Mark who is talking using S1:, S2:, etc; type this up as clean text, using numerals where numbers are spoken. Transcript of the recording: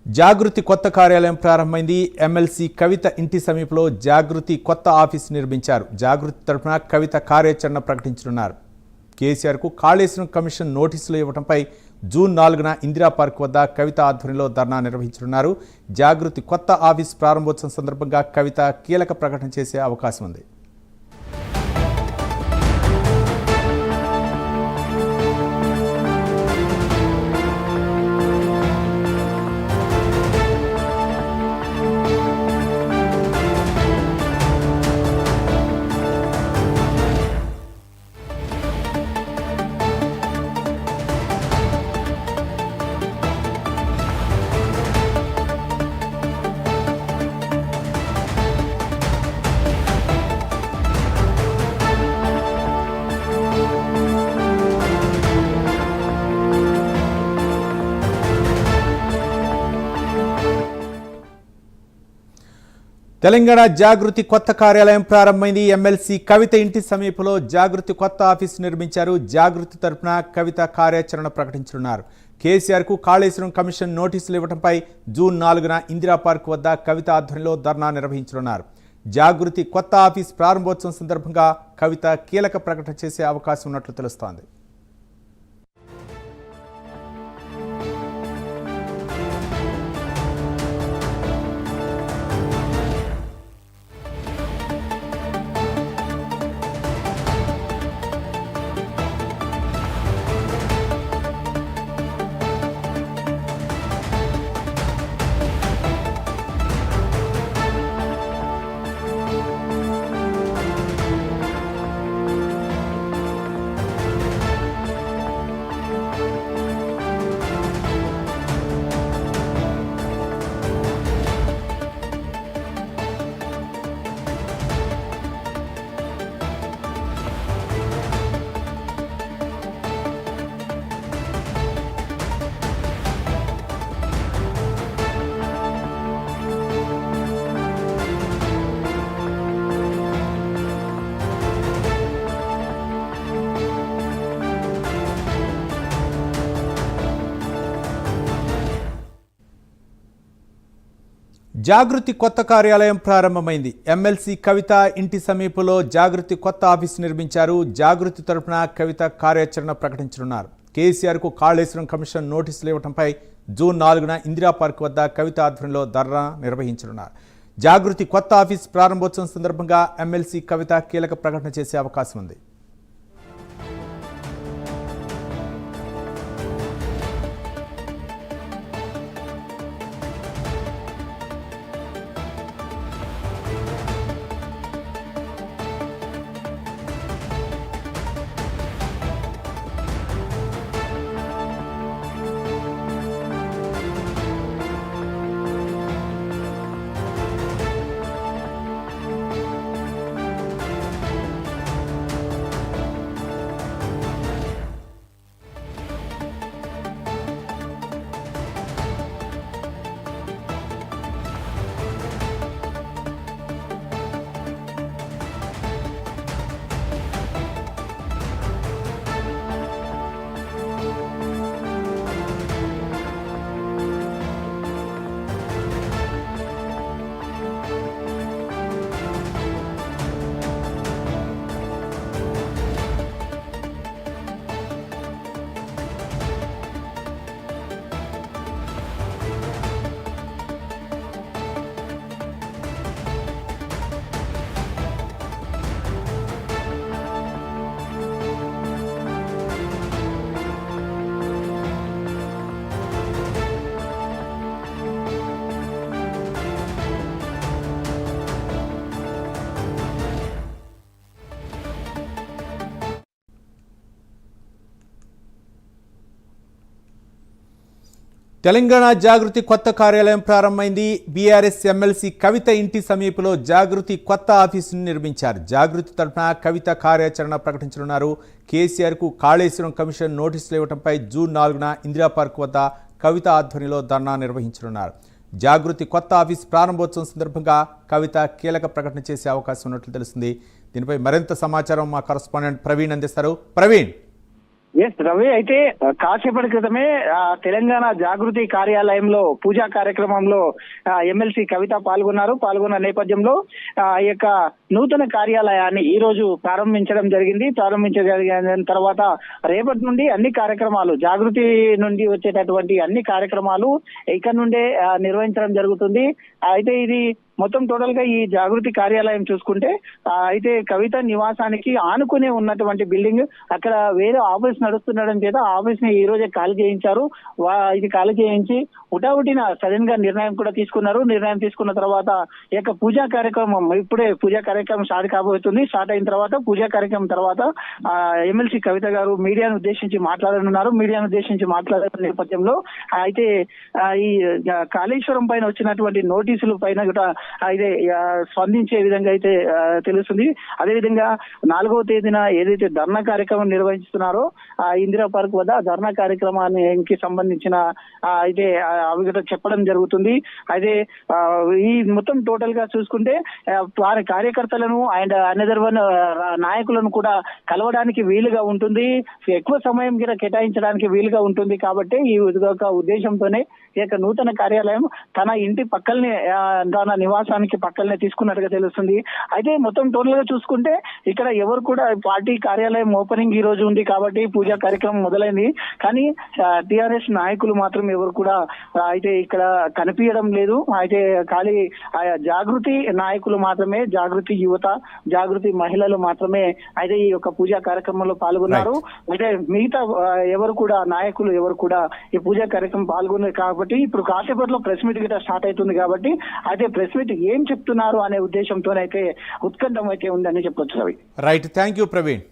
S1: జాగృతి కొత్త కార్యాలయం ప్రారంభమైంది. ఎమ్మెల్సీ కవిత ఇంటి సమీపంలో జాగృతి కొత్త ఆఫీసు నిర్మించారు. జాగృతి తరఫున కవిత కార్యాచరణ ప్రకటించనున్నారు. కేసీఆర్కు కాళేశ్వరం కమిషన్ నోటీసులు ఇవ్వడంపై జూన్ 4న ఇందిరా పార్క్ వద్ద కవిత ఆధ్వర్యంలో ధర్నా నిర్వహించనున్నారు. జాగృతి కొత్త ఆఫీసు ప్రారంభోత్సవం సందర్భంగా కవిత కీలక ప్రకటన చేసే అవకాశం ఉంది. తెలంగాణ జాగృతి కొత్త కార్యాలయం ప్రారంభమైంది. ఎమ్మెల్సీ కవిత ఇంటి సమీపంలో జాగృతి కొత్త ఆఫీసు నిర్మించారు. జాగృతి తరఫున కవిత కార్యాచరణ ప్రకటించనున్నారు. కేసీఆర్కు కాళేశ్వరం కమిషన్ నోటీసులు ఇవ్వడంపై జూన్ 4న ఇందిరా పార్క్ వద్ద కవిత ఆధ్వర్యంలో ధర్నా నిర్వహించనున్నారు. జాగృతి కొత్త ఆఫీసు ప్రారంభోత్సవం సందర్భంగా కవిత కీలక ప్రకటన చేసే అవకాశం ఉన్నట్లు తెలుస్తోంది. జాగృతి కొత్త కార్యాలయం ప్రారంభమైంది. ఎమ్మెల్సీ కవిత ఇంటి సమీపంలో జాగృతి కొత్త ఆఫీసు నిర్మించారు. జాగృతి తరఫున కవిత కార్యాచరణ ప్రకటించనున్నారు. కేసీఆర్కు కాళేశ్వరం కమిషన్ నోటీసులు ఇవ్వడంపై జూన్ 4న ఇందిరా పార్క్ వద్ద కవిత ఆధ్వర్యంలో ధర్నా నిర్వహించనున్నారు. జాగృతి కొత్త ఆఫీసు ప్రారంభోత్సవం సందర్భంగా ఎమ్మెల్సీ కవిత కీలక ప్రకటన చేసే అవకాశం ఉంది. తెలంగాణ జాగృతి కొత్త కార్యాలయం ప్రారంభమైంది. బీఆర్ఎస్ ఎమ్మెల్సీ కవిత ఇంటి సమీపంలో జాగృతి కొత్త ఆఫీసును నిర్మించారు. జాగృతి తరఫున కవిత కార్యాచరణ ప్రకటించనున్నారు. కేసీఆర్కు కాళేశ్వరం కమిషన్ నోటీసులు ఇవ్వడంపై జూన్ 4న ఇందిరా పార్క్ వద్ద కవిత ఆధ్వర్యంలో ధర్నా నిర్వహించనున్నారు. జాగృతి కొత్త ఆఫీసు ప్రారంభోత్సవం సందర్భంగా కవిత కీలక ప్రకటన చేసే అవకాశం ఉన్నట్లు తెలుస్తుంది. దీనిపై మరింత సమాచారం మా కరెస్పాండెంట్ ప్రవీణ్ అందిస్తారు. ప్రవీణ్,
S2: ఎస్ రవి, అయితే కాసేపటి క్రితమే తెలంగాణ జాగృతి కార్యాలయంలో పూజా కార్యక్రమంలో ఎమ్మెల్సీ కవిత పాల్గొన్న నేపథ్యంలో ఈ యొక్క నూతన కార్యాలయాన్ని ఈ రోజు ప్రారంభించడం జరిగింది. ప్రారంభించిన తర్వాత రేపటి నుండి అన్ని కార్యక్రమాలు, జాగృతి నుండి వచ్చేటటువంటి అన్ని కార్యక్రమాలు ఇక్కడ నుండే నిర్వహించడం జరుగుతుంది. అయితే ఇది మొత్తం టోటల్ గా ఈ జాగృతి కార్యాలయం చూసుకుంటే అయితే కవిత నివాసానికి ఆనుకునే ఉన్నటువంటి బిల్డింగ్, అక్కడ వేరే ఆఫీస్ నడుస్తుండడం చేత ఆఫీస్ ని ఈ రోజే ఖాళీ చేయించారు. ఇది ఖాళీ చేయించి ఉటావుటిన సడన్ గా నిర్ణయం కూడా తీసుకున్నారు. నిర్ణయం తీసుకున్న తర్వాత ఈ యొక్క పూజా కార్యక్రమం, ఇప్పుడే పూజా కార్యక్రమం స్టార్ట్ కాబోతుంది. స్టార్ట్ అయిన తర్వాత పూజా కార్యక్రమం తర్వాత ఎమ్మెల్సీ కవిత గారు మీడియాను ఉద్దేశించి మాట్లాడనున్నారు. మీడియాను ఉద్దేశించి మాట్లాడే నేపథ్యంలో అయితే ఈ కాళేశ్వరం పైన వచ్చినటువంటి నోటీసుల పైన కూడా అయితే స్పందించే విధంగా అయితే తెలుస్తుంది. అదేవిధంగా 4వ తేదీన ఏదైతే ధర్నా కార్యక్రమం నిర్వహిస్తున్నారో ఇందిరా పార్క్ వద్ద ధర్నా కార్యక్రమానికి సంబంధించిన అయితే అవి కూడా చెప్పడం జరుగుతుంది. అయితే ఈ మొత్తం టోటల్ గా చూసుకుంటే వారి కార్యకర్తలను అండ్ అనదర్ వన్ నాయకులను కూడా కలవడానికి వీలుగా ఉంటుంది, ఎక్కువ సమయం కూడా కేటాయించడానికి వీలుగా ఉంటుంది. కాబట్టి ఈ ఉద్దేశంతోనే ఈ యొక్క నూతన కార్యాలయం తన ఇంటి పక్కనే, తన నివాసానికి పక్కనే తీసుకున్నట్టుగా తెలుస్తుంది. అయితే మొత్తం టోటల్ గా చూసుకుంటే ఇక్కడ ఎవరు కూడా పార్టీ కార్యాలయం ఓపెనింగ్ ఈ రోజు ఉంది కాబట్టి పూజా కార్యక్రమం మొదలైంది. కానీ టిఆర్ఎస్ నాయకులు మాత్రం ఎవరు కూడా అయితే ఇక్కడ కనిపించడం లేదు. అయితే ఖాళీ జాగృతి నాయకులు మాత్రమే, జాగృతి యువత, జాగృతి మహిళలు మాత్రమే అయితే ఈ యొక్క పూజా కార్యక్రమంలో పాల్గొన్నారు. అయితే మిగతా ఎవరు కూడా నాయకులు ఎవరు కూడా ఈ పూజా కార్యక్రమం పాల్గొన్నారు. కాబట్టి ఇప్పుడు కాసేపట్లో ప్రెస్ మీట్ గిట్ట స్టార్ట్ అవుతుంది. కాబట్టి అయితే ప్రెస్ మీట్ ఏం చెప్తున్నారు అనే ఉద్దేశంతోనైతే ఉత్కంఠం అయితే ఉందని చెప్పొచ్చు Ravi.
S1: Right, thank you Praveen.